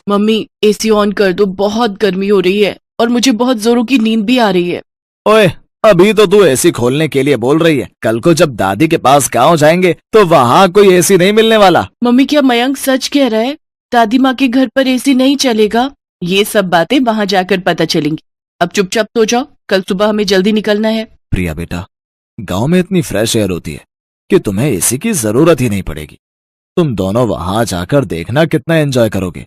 Mummy AC on कर दो, बहुत गर्मी हो रही है और मुझे बहुत जोरों की नींद भी आ रही है। ओए, अभी तो तू एसी खोलने के लिए बोल रही है, कल को जब दादी के पास गांव जाएंगे तो वहाँ कोई एसी नहीं मिलने वाला। मम्मी क्या मयंक सच कह रहा है? दादी माँ के घर पर एसी नहीं चलेगा? ये सब बातें वहाँ जाकर पता चलेंगी। अब चुपचाप सो जाओ, कल सुबह हमें जल्दी निकलना है। प्रिया बेटा, गांव में इतनी फ्रेश एयर होती है कि तुम्हें एसी की जरूरत ही नहीं पड़ेगी। तुम दोनों वहां जाकर देखना कितना एंजॉय करोगे।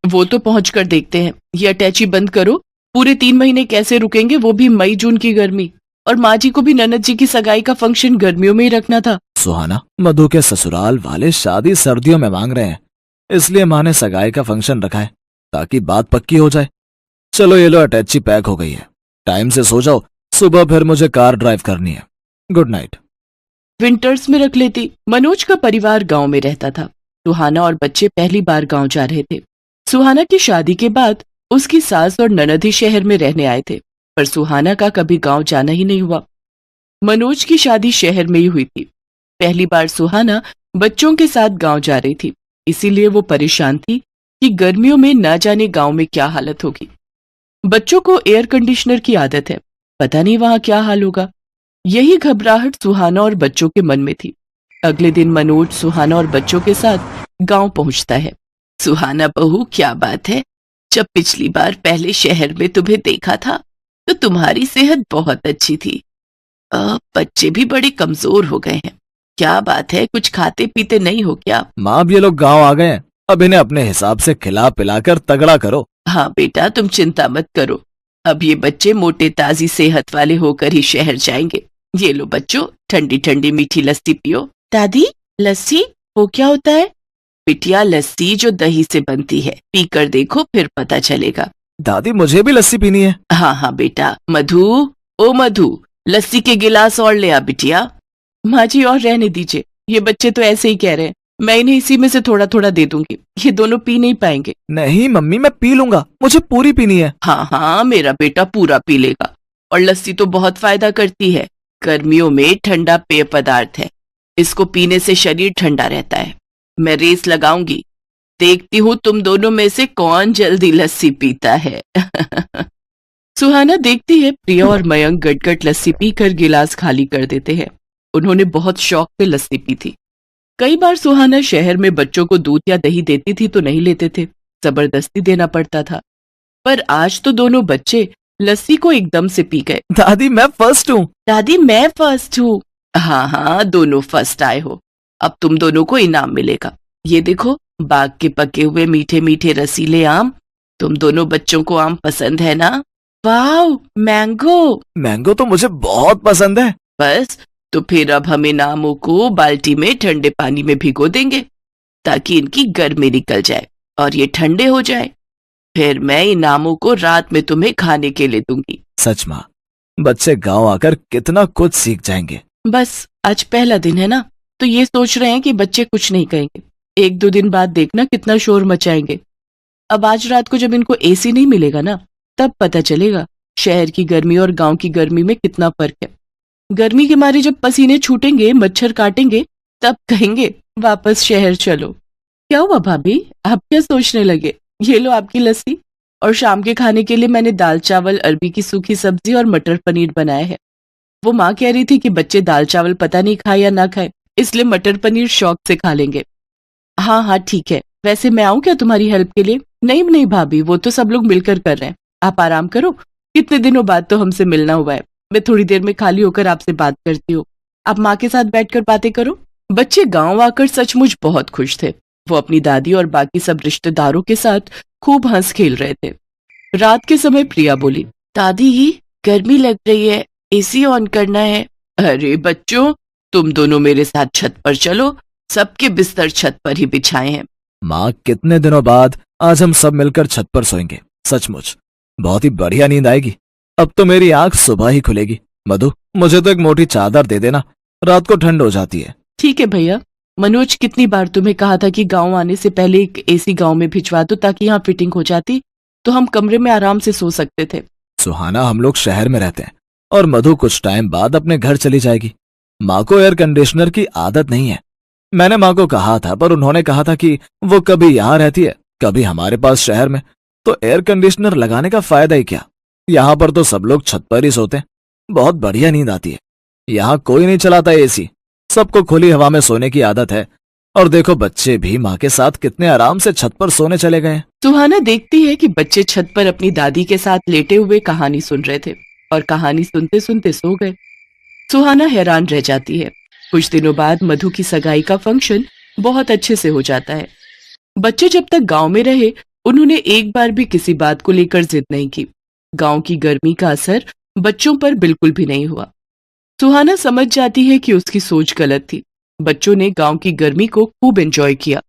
वो तो पहुँच कर देखते हैं। ये अटैची बंद करो। पूरे 3 महीने कैसे रुकेंगे, वो भी मई जून की गर्मी। और माँ जी को भी ननद जी की सगाई का फंक्शन गर्मियों में ही रखना था। सुहाना, मधु के ससुराल वाले शादी सर्दियों में मांग रहे हैं, इसलिए माँ ने सगाई का फंक्शन रखा है ताकि बात पक्की हो जाए। चलो ये लो, अटैची पैक हो गई है। टाइम से सो जाओ, सुबह फिर मुझे कार ड्राइव करनी है। Good night. विंटर्स में रख लेती। मनोज का परिवार गांव में रहता था। सुहाना और बच्चे पहली बार गांव जा रहे थे। सुहाना की शादी के बाद उसकी सास और ननद ही शहर में रहने आए थे, पर सुहाना का कभी गांव जाना ही नहीं हुआ। मनोज की शादी शहर में ही हुई थी। पहली बार सुहाना बच्चों के साथ गांव जा रही थी, इसीलिए वो परेशान थी कि गर्मियों में न जाने गांव में क्या हालत होगी। बच्चों को एयर कंडीशनर की आदत है, पता नहीं वहां क्या हाल होगा। यही घबराहट सुहाना और बच्चों के मन में थी। अगले दिन मनोज सुहाना और बच्चों के साथ गांव पहुंचता है। सुहाना बहू, क्या बात है? जब पिछली बार पहले शहर में तुम्हें देखा था तो तुम्हारी सेहत बहुत अच्छी थी। बच्चे भी बड़े कमजोर हो गए हैं। क्या बात है, कुछ खाते पीते नहीं हो क्या? माँ, अब ये लोग गांव आ गए हैं, अब इन्हें अपने हिसाब से खिला पिलाकर तगड़ा करो। हाँ बेटा, तुम चिंता मत करो। अब ये बच्चे मोटे ताजी सेहत वाले होकर ही शहर जाएंगे। ये लो बच्चों, ठंडी ठंडी मीठी लस्सी पियो। दादी, लस्सी वो क्या होता है? बिटिया, लस्सी जो दही से बनती है, पीकर देखो फिर पता चलेगा। दादी, मुझे भी लस्सी पीनी है। हाँ हाँ बेटा। मधु, ओ मधु, लस्सी के गिलास और ले आ बिटिया। माँ जी, और रहने दीजिए, ये बच्चे तो ऐसे ही कह रहे हैं। मैं इन्हें इसी में से थोड़ा थोड़ा दे दूंगी, ये दोनों पी नहीं पाएंगे। नहीं मम्मी, मैं पी लूंगा, मुझे पूरी पीनी है। हाँ हाँ, मेरा बेटा पूरा पी लेगा। और लस्सी तो बहुत फायदा करती है। गर्मियों में ठंडा पेय पदार्थ है, इसको पीने से शरीर ठंडा रहता है। मैं रेस लगाऊंगी, देखती हूँ तुम दोनों में से कौन जल्दी लस्सी पीता है। सुहाना देखती है प्रिया और मयंक गटगट लस्सी पीकर गिलास खाली कर देते हैं। उन्होंने बहुत शौक से लस्सी पी थी। कई बार सुहाना शहर में बच्चों को दूध या दही देती थी तो नहीं लेते थे, जबरदस्ती देना पड़ता था। पर आज तो दोनों बच्चे लस्सी को एकदम से पी गए। दादी, मैं फर्स्ट हूँ। दादी, मैं फर्स्ट हूँ। हाँ हाँ, दोनों फर्स्ट आए हो। अब तुम दोनों को इनाम मिलेगा। ये देखो, बाग के पके हुए मीठे मीठे रसीले आम। तुम दोनों बच्चों को आम पसंद है ना? वाह, मैंगो। मैंगो तो मुझे बहुत पसंद है। बस, तो फिर अब हम इन आमों को बाल्टी में ठंडे पानी में भिगो देंगे ताकि इनकी गर्मी निकल जाए और ये ठंडे हो जाए। फिर मैं इन आमों को रात में तुम्हें खाने के लिए दूंगी। सच माँ, बच्चे गांव आकर कितना कुछ सीख जाएंगे। बस आज पहला दिन है ना, तो ये सोच रहे हैं कि बच्चे कुछ नहीं कहेंगे। 1-2 दिन बाद देखना कितना शोर मचाएंगे। अब आज रात को जब इनको एसी नहीं मिलेगा ना, तब पता चलेगा शहर की गर्मी और गांव की गर्मी में कितना फर्क है। गर्मी के मारे जब पसीने छूटेंगे, मच्छर काटेंगे, तब कहेंगे वापस शहर चलो। क्या हुआ भाभी, आप क्या सोचने लगे? ये लो आपकी लस्सी। और शाम के खाने के लिए मैंने दाल चावल, अरबी की सूखी सब्जी और मटर पनीर बनाया है। वो माँ कह रही थी कि बच्चे दाल चावल पता नहीं खाए या ना खाए, इसलिए मटर पनीर शौक से खा लेंगे। हाँ हाँ ठीक है, वैसे मैं आऊँ क्या तुम्हारी हेल्प के लिए? नहीं नहीं भाभी, वो तो सब लोग मिलकर कर रहे हैं, आप आराम करो। कितने दिनों बाद तो हमसे मिलना हुआ है। मैं थोड़ी देर में खाली होकर आपसे बात करती हूँ, आप माँ के साथ बैठकर बातें करो। बच्चे गांव आकर सचमुच बहुत खुश थे। वो अपनी दादी और बाकी सब रिश्तेदारों के साथ खूब हंस खेल रहे थे। रात के समय प्रिया बोली, दादी गर्मी लग रही है, एसी ऑन करना है। अरे बच्चों, तुम दोनों मेरे साथ छत पर चलो, सबके बिस्तर छत पर ही बिछाए हैं। माँ, कितने दिनों बाद आज हम सब मिलकर छत पर सोएंगे। सचमुच बहुत ही बढ़िया नींद आएगी। अब तो मेरी आंख सुबह ही खुलेगी। मधु, मुझे तो एक मोटी चादर दे देना, रात को ठंड हो जाती है। ठीक है भैया। मनोज, कितनी बार तुम्हें कहा था कि गांव आने से पहले एक एसी गांव में भिजवा दो ताकि यहाँ फिटिंग हो जाती तो हम कमरे में आराम से सो सकते थे। सुहाना, हम लोग शहर में रहते हैं और मधु कुछ टाइम बाद अपने घर चली जाएगी। माँ को एयर कंडीशनर की आदत नहीं है। मैंने माँ को कहा था, पर उन्होंने कहा था कि वो कभी यहाँ रहती है कभी हमारे पास शहर में तो एयर कंडीशनर लगाने का फायदा ही क्या। यहाँ पर तो सब लोग छत पर ही सोते हैं, बहुत बढ़िया नींद आती है। यहाँ कोई नहीं चलाता एसी, सबको खुली हवा में सोने की आदत है। और देखो बच्चे भी माँ के साथ कितने आराम से छत पर सोने चले गए हैं। सुहाना देखती है कि बच्चे छत पर अपनी दादी के साथ लेटे हुए कहानी सुन रहे थे और कहानी सुनते सुनते सो गए। सुहाना हैरान रह जाती है। कुछ दिनों बाद मधु की सगाई का फंक्शन बहुत अच्छे से हो जाता है। बच्चे जब तक गांव में रहे उन्होंने एक बार भी किसी बात को लेकर जिद नहीं की। गांव की गर्मी का असर बच्चों पर बिल्कुल भी नहीं हुआ। सुहाना समझ जाती है कि उसकी सोच गलत थी। बच्चों ने गांव की गर्मी को खूब एंजॉय किया।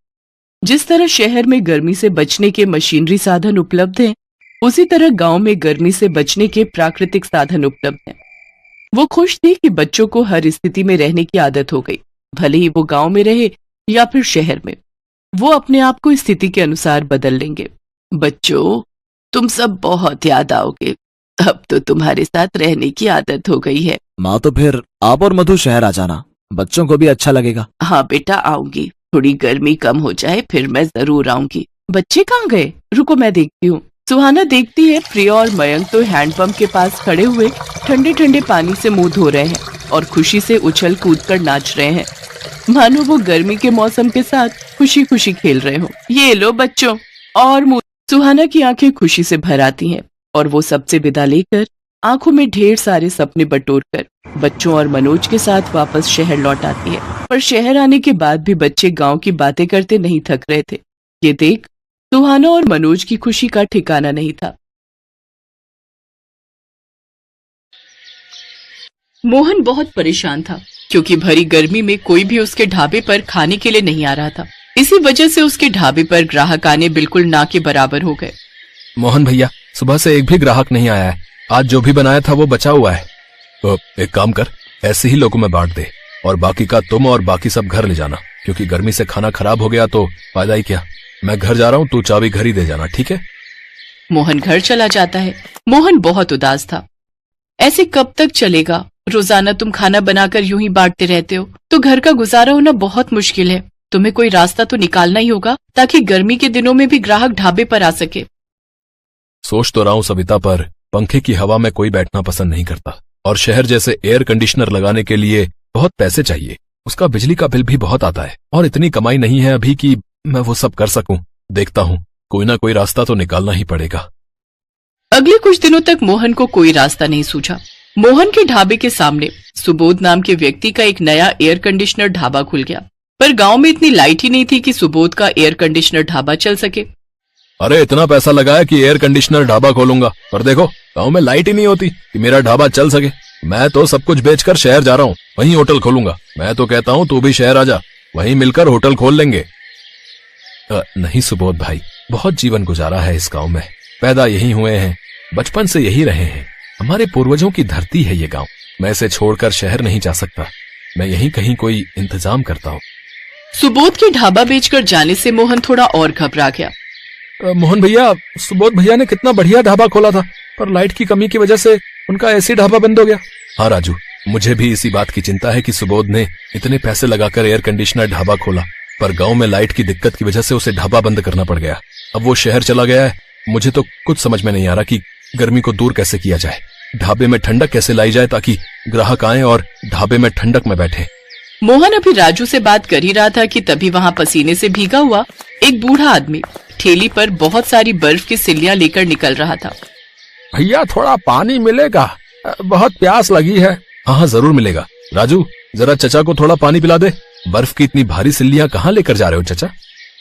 जिस तरह शहर में गर्मी से बचने के मशीनरी साधन उपलब्ध हैं, उसी तरह गांव में गर्मी से बचने के प्राकृतिक साधन उपलब्ध हैं। वो खुश थी कि बच्चों को हर स्थिति में रहने की आदत हो गई, भले ही वो गांव में रहे या फिर शहर में। वो अपने आप को स्थिति के अनुसार बदल लेंगे। बच्चों, तुम सब बहुत याद आओगे। अब तो तुम्हारे साथ रहने की आदत हो गई है। माँ तो फिर आप और मधु शहर आ जाना, बच्चों को भी अच्छा लगेगा। हाँ बेटा, आऊंगी। थोड़ी गर्मी कम हो जाए फिर मैं जरूर आऊंगी। बच्चे कहाँ गए? रुको मैं देखती हूँ। सुहाना देखती है प्रिया और मयंक तो हैंडपंप के पास खड़े हुए ठंडे ठंडे पानी से मुंह धो रहे हैं और खुशी से उछल कूद कर नाच रहे हैं, मानो वो गर्मी के मौसम के साथ खुशी खुशी खेल रहे हो। ये लो बच्चों, और मुंह। सुहाना की आंखें खुशी से भर आती हैं और वो सबसे विदा लेकर आंखों में ढेर सारे सपने बटोरकर बच्चों और मनोज के साथ वापस शहर लौट आती है। पर शहर आने के बाद भी बच्चे गांव की बातें करते नहीं थक रहे थे। ये देख सुहाना और मनोज की खुशी का ठिकाना नहीं था। मोहन बहुत परेशान था क्योंकि भरी गर्मी में कोई भी उसके ढाबे पर खाने के लिए नहीं आ रहा था। इसी वजह से उसके ढाबे पर ग्राहक आने बिल्कुल ना के बराबर हो गए। मोहन भैया, सुबह से एक भी ग्राहक नहीं आया है। आज जो भी बनाया था वो बचा हुआ है। तो एक काम कर, ऐसे ही लोगों में बांट दे और बाकी का तुम और बाकी सब घर ले जाना, क्योंकि गर्मी से खाना खराब हो गया तो फायदा ही क्या। मैं घर जा रहा हूँ, तू चाबी घर ही दे जाना, ठीक है? मोहन घर चला जाता है। मोहन बहुत उदास था। ऐसे कब तक चलेगा? रोजाना तुम खाना बनाकर यूं ही बांटते रहते हो तो घर का गुजारा होना बहुत मुश्किल है। तुम्हें कोई रास्ता तो निकालना ही होगा ताकि गर्मी के दिनों में भी ग्राहक ढाबे पर आ सके। सोच तो रहा हूँ सविता, पर पंखे की हवा में कोई बैठना पसंद नहीं करता और शहर जैसे एयर कंडीशनर लगाने के लिए बहुत पैसे चाहिए। उसका बिजली का बिल भी बहुत आता है और इतनी कमाई नहीं है अभी कि मैं वो सब कर सकूं। देखता हूँ, कोई ना कोई रास्ता तो निकालना ही पड़ेगा। अगले कुछ दिनों तक मोहन को कोई रास्ता नहीं सूझा। मोहन के ढाबे के सामने सुबोध नाम के व्यक्ति का एक नया एयर कंडीशनर ढाबा खुल गया, पर गांव में इतनी लाइट ही नहीं थी कि सुबोध का एयर कंडीशनर ढाबा चल सके। अरे इतना पैसा लगाया कि एयर कंडीशनर ढाबा खोलूंगा, पर देखो गांव में लाइट ही नहीं होती कि मेरा ढाबा चल सके। मैं तो सब कुछ बेचकर शहर जा रहा हूँ, वहीं होटल खोलूंगा। मैं तो कहता हूँ तू भी शहर आ जा, वहीं मिलकर होटल खोल लेंगे। नहीं सुबोध भाई, बहुत जीवन गुजारा है इस गांव में, पैदा यहीं हुए हैं, बचपन से यही रहे हैं। हमारे पूर्वजों की धरती है ये गांव। मैं इसे छोड़कर शहर नहीं जा सकता। मैं यहीं कहीं कोई इंतजाम करता हूँ। सुबोध के ढाबा बेचकर जाने से मोहन थोड़ा और घबरा गया। मोहन भैया, सुबोध भैया ने कितना बढ़िया ढाबा खोला था, पर लाइट की कमी की वजह से उनका ऐसी ढाबा बंद हो गया। हाँ राजू, मुझे भी इसी बात की चिंता है कि सुबोध ने इतने पैसे लगाकर एयर कंडीशनर ढाबा खोला, पर गांव में लाइट की दिक्कत की वजह से उसे ढाबा बंद करना पड़ गया। अब वो शहर चला गया है। मुझे तो कुछ समझ में नहीं आ रहा कि गर्मी को दूर कैसे किया जाए, ढाबे में ठंडक कैसे लाई जाए ताकि ग्राहक आए और ढाबे में ठंडक में बैठे। मोहन अभी राजू से बात कर ही रहा था कि तभी वहाँ पसीने से भीगा हुआ एक बूढ़ा आदमी ठेली पर बहुत सारी बर्फ की सिल्लियां लेकर निकल रहा था। भैया थोड़ा पानी मिलेगा, बहुत प्यास लगी है। हाँ जरूर मिलेगा। राजू, जरा चचा को थोड़ा पानी पिला दे। बर्फ की इतनी भारी सिल्लियां कहाँ लेकर जा रहे हो चचा?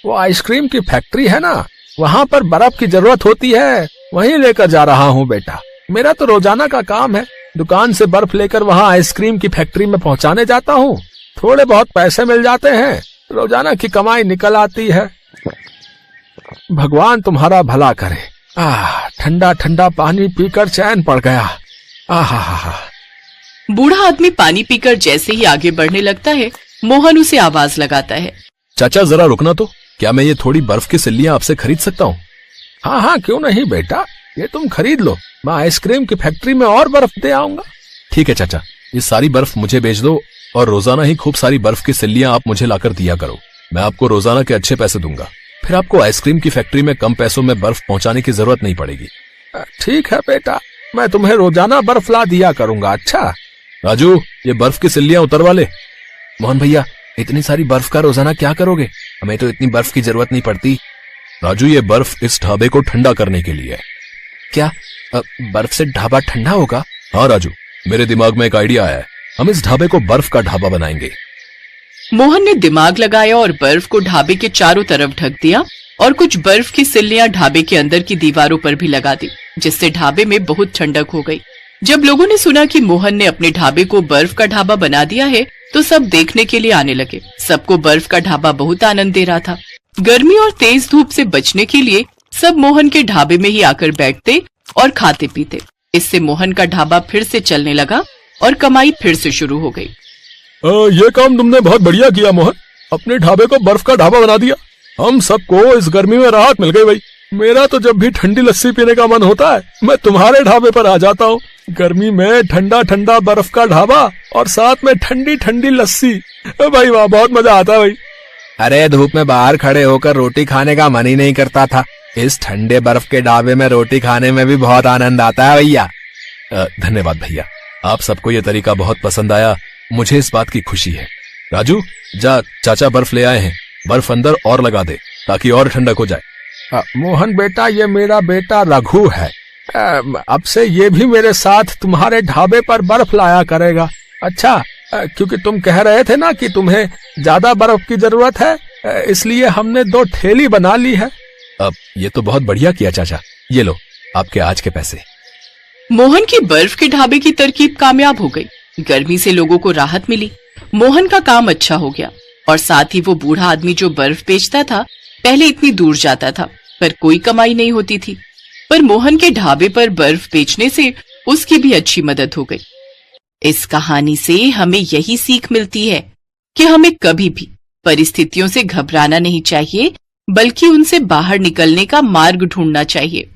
वो आइसक्रीम की फैक्ट्री है ना, वहाँ पर बर्फ की जरूरत होती है, वहीं लेकर जा रहा हूँ बेटा। मेरा तो रोजाना का काम है, दुकान से बर्फ लेकर वहाँ आइसक्रीम की फैक्ट्री में पहुँचाने जाता हूँ। थोड़े बहुत पैसे मिल जाते हैं, रोजाना की कमाई निकल आती है। भगवान तुम्हारा भला करे। ठंडा ठंडा पानी पीकर चैन पड़ गया। आहा। बूढ़ा आदमी पानी पीकर जैसे ही आगे बढ़ने लगता है, मोहन उसे आवाज लगाता है। चाचा जरा रुकना तो, क्या मैं ये थोड़ी बर्फ की सिल्लियां आपसे खरीद सकता हूँ? हाँ क्यों नहीं बेटा, ये तुम खरीद लो, मैं आइसक्रीम की फैक्ट्री में और बर्फ दे आऊंगा। ठीक है चाचा, ये सारी बर्फ मुझे बेच दो और रोजाना ही खूब सारी बर्फ की सिल्लियां आप मुझे लाकर दिया करो। मैं आपको रोजाना के अच्छे पैसे दूंगा, फिर आपको आइसक्रीम की फैक्ट्री में कम पैसों में बर्फ पहुंचाने की जरूरत नहीं पड़ेगी। ठीक है बेटा, मैं तुम्हें रोजाना बर्फ ला दिया करूंगा। अच्छा राजू, ये बर्फ की सिल्लियां उतरवा ले। मोहन भैया, इतनी सारी बर्फ का रोजाना क्या करोगे? हमें तो इतनी बर्फ की जरूरत नहीं पड़ती। राजू, ये बर्फ इस ढाबे को ठंडा करने के लिए है। क्या बर्फ से ढाबा ठंडा होगा? हाँ राजू, मेरे दिमाग में एक आइडिया आया है। हम इस ढाबे को बर्फ का ढाबा बनाएंगे। मोहन ने दिमाग लगाया और बर्फ को ढाबे के चारों तरफ ढक दिया और कुछ बर्फ की सिल्लियां ढाबे के अंदर की दीवारों पर भी लगा दी, जिससे ढाबे में बहुत ठंडक हो गई। जब लोगों ने सुना कि मोहन ने अपने ढाबे को बर्फ का ढाबा बना दिया है, तो सब देखने के लिए आने लगे। सबको बर्फ का ढाबा बहुत आनंद दे रहा था। गर्मी और तेज धूप से बचने के लिए सब मोहन के ढाबे में ही आकर बैठते और खाते पीते। इससे मोहन का ढाबा फिर से चलने लगा और कमाई फिर से शुरू हो गई। ये काम तुमने बहुत बढ़िया किया मोहन, अपने ढाबे को बर्फ का ढाबा बना दिया। हम सबको इस गर्मी में राहत मिल गई भाई। मेरा तो जब भी ठंडी लस्सी पीने का मन होता है, मैं तुम्हारे ढाबे पर आ जाता हूँ। गर्मी में ठंडा ठंडा बर्फ का ढाबा और साथ में ठंडी ठंडी लस्सी। भाई वाह, बहुत मजा आता है भाई। अरे धूप में बाहर खड़े होकर रोटी खाने का मन ही नहीं करता था। इस ठंडे बर्फ के ढाबे में रोटी खाने में भी बहुत आनंद आता है भैया। धन्यवाद भैया, आप सबको ये तरीका बहुत पसंद आया। मुझे इस बात की खुशी है। राजू, जा, चाचा बर्फ ले आए हैं, बर्फ अंदर और लगा दे ताकि और ठंडक हो जाए। मोहन बेटा, ये मेरा बेटा रघु है। अब से ये भी मेरे साथ तुम्हारे ढाबे पर बर्फ लाया करेगा। अच्छा, क्योंकि तुम कह रहे थे ना कि तुम्हें ज्यादा बर्फ की जरूरत है, इसलिए हमने 2 ठेली बना ली है। अब ये तो बहुत बढ़िया किया चाचा, ये लो आपके आज के पैसे। मोहन की बर्फ के ढाबे की तरकीब कामयाब हो गई। गर्मी से लोगों को राहत मिली, मोहन का काम अच्छा हो गया और साथ ही वो बूढ़ा आदमी जो बर्फ बेचता था, पहले इतनी दूर जाता था पर कोई कमाई नहीं होती थी, पर मोहन के ढाबे पर बर्फ बेचने से उसकी भी अच्छी मदद हो गई। इस कहानी से हमें यही सीख मिलती है कि हमें कभी भी परिस्थितियों से घबराना नहीं चाहिए, बल्कि उनसे बाहर निकलने का मार्ग ढूंढना चाहिए।